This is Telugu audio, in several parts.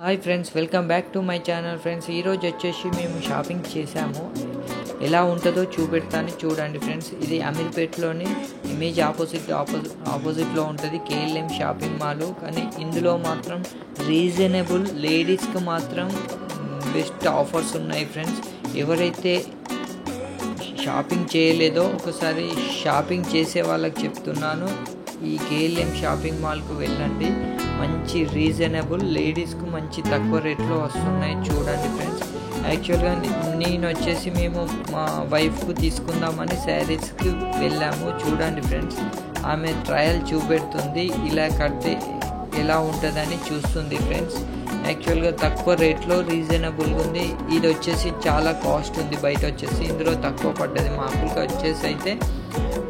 Hi friends, welcome back to my channel. Friends, ఈరోజు వచ్చేసి మేము షాపింగ్ చేసాము. ఎలా ఉంటుందో చూపెడతాను, చూడండి ఫ్రెండ్స్. ఇది అమీర్పేట్లోని ఇమేజ్ ఆపోజిట్లో ఉంటుంది కేఎల్ఎం షాపింగ్ మాల్. కానీ ఇందులో మాత్రం రీజనబుల్, లేడీస్కి మాత్రం బెస్ట్ ఆఫర్స్ ఉన్నాయి ఫ్రెండ్స్. ఎవరైతే షాపింగ్ చేయలేదో ఒకసారి షాపింగ్ చేసే వాళ్ళకి చెప్తున్నాను, ఈ కేఎల్ఎం షాపింగ్ మాల్కు వెళ్ళండి. మంచి రీజనబుల్, లేడీస్కు మంచి తక్కువ రేట్లో వస్తున్నాయి, చూడండి ఫ్రెండ్స్. యాక్చువల్గా నేను వచ్చేసి మేము మా వైఫ్కు తీసుకుందామని శారీస్కి వెళ్ళాము. చూడండి ఫ్రెండ్స్, ఆమె ట్రయల్ చూపెడుతుంది, ఇలా కడితే ఎలా ఉంటుందని చూస్తుంది ఫ్రెండ్స్. యాక్చువల్గా తక్కువ రేట్లో రీజనబుల్గా ఉంది. ఇది వచ్చేసి చాలా కాస్ట్ ఉంది బయట వచ్చేసి, ఇందులో తక్కువ పడ్డది. మామూలుగా వచ్చేసి అయితే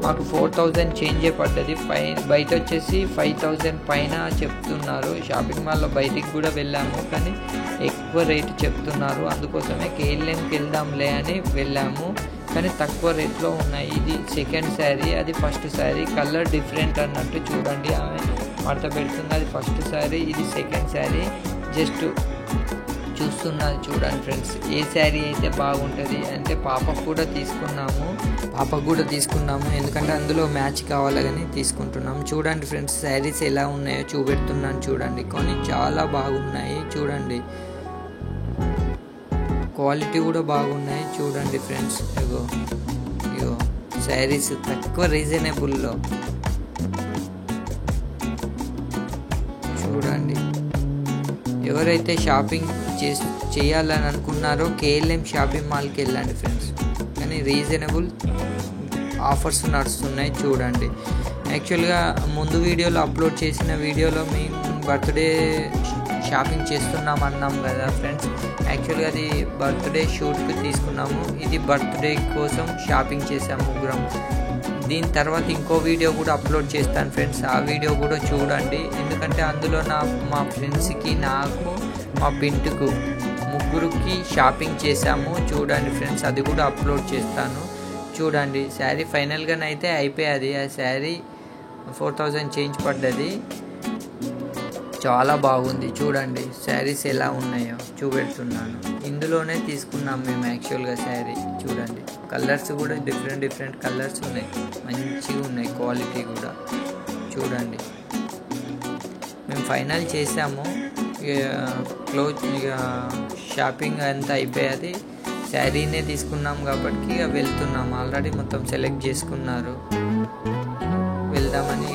మాకు 4000 చేంజే పడ్డది. బయట వచ్చేసి 5000 పైన చెప్తున్నారు. షాపింగ్ మాల్లో బయటికి కూడా వెళ్ళాము, కానీ ఎక్కువ రేటు చెప్తున్నారు. అందుకోసమే కేఎల్ఎంకి వెళ్దాంలే అని వెళ్ళాము, కానీ తక్కువ రేట్లో ఉన్నాయి. ఇది సెకండ్ శారీ, అది ఫస్ట్ శారీ. కలర్ డిఫరెంట్ అన్నట్టు చూడండి, ఆమె మడత పెడుతుంది. అది ఫస్ట్ శారీ, ఇది సెకండ్ శారీ. జస్ట్ చూస్తున్నది, చూడండి ఫ్రెండ్స్. ఏ శారీ అయితే బాగుంటుంది అంటే పాపకు కూడా తీసుకున్నాము, ఎందుకంటే అందులో మ్యాచ్ కావాలి కానీ తీసుకుంటున్నాము. చూడండి ఫ్రెండ్స్, శారీస్ ఎలా ఉన్నాయో చూపెడుతున్నాను చూడండి. కానీ చాలా బాగున్నాయి చూడండి, క్వాలిటీ కూడా బాగున్నాయి చూడండి ఫ్రెండ్స్. ఇగో శారీస్ తక్కువ రీజనబుల్లో చూడండి. ఎవరైతే షాపింగ్ చేయాలని అనుకున్నారో కేఎల్ఎం షాపింగ్ మాల్కి వెళ్ళండి ఫ్రెండ్స్. కానీ రీజనబుల్ ఆఫర్స్ నడుస్తున్నాయి చూడండి. యాక్చువల్గా ముందు వీడియోలో అప్లోడ్ చేసిన వీడియోలో మేము బర్త్డే షాపింగ్ చేస్తున్నాం అన్నాం కదా ఫ్రెండ్స్. యాక్చువల్గా అది బర్త్డే షూట్కి తీసుకున్నాము. ఇది బర్త్డే కోసం షాపింగ్ చేసాము ముగ్గురం. దీని తర్వాత ఇంకో వీడియో కూడా అప్లోడ్ చేస్తాను ఫ్రెండ్స్, ఆ వీడియో కూడా చూడండి. ఎందుకంటే అందులో మా ఫ్రెండ్స్కి, నాకు, మా పింటుకు ముగ్గురికి షాపింగ్ చేసాము చూడండి ఫ్రెండ్స్. అది కూడా అప్లోడ్ చేస్తాను చూడండి. శారీ ఫైనల్గానైతే అయిపోయాది. ఆ శారీ 4000 చేంజ్ పడ్డది. చాలా బాగుంది చూడండి. శారీస్ ఎలా ఉన్నాయో చూపెడుతున్నాను. ఇందులోనే తీసుకున్నాం మేము యాక్చువల్గా శారీ. చూడండి, కలర్స్ కూడా డిఫరెంట్ కలర్స్ ఉన్నాయి, మంచిగా ఉన్నాయి, క్వాలిటీ కూడా చూడండి. మేము ఫైనల్ చేసాము, ఇక షాపింగ్ అంతా అయిపోయాది. శారీనే తీసుకున్నాం కాబట్టి ఇక వెళ్తున్నాము. ఆల్రెడీ మొత్తం సెలెక్ట్ చేసుకున్నారు, వెళ్దామని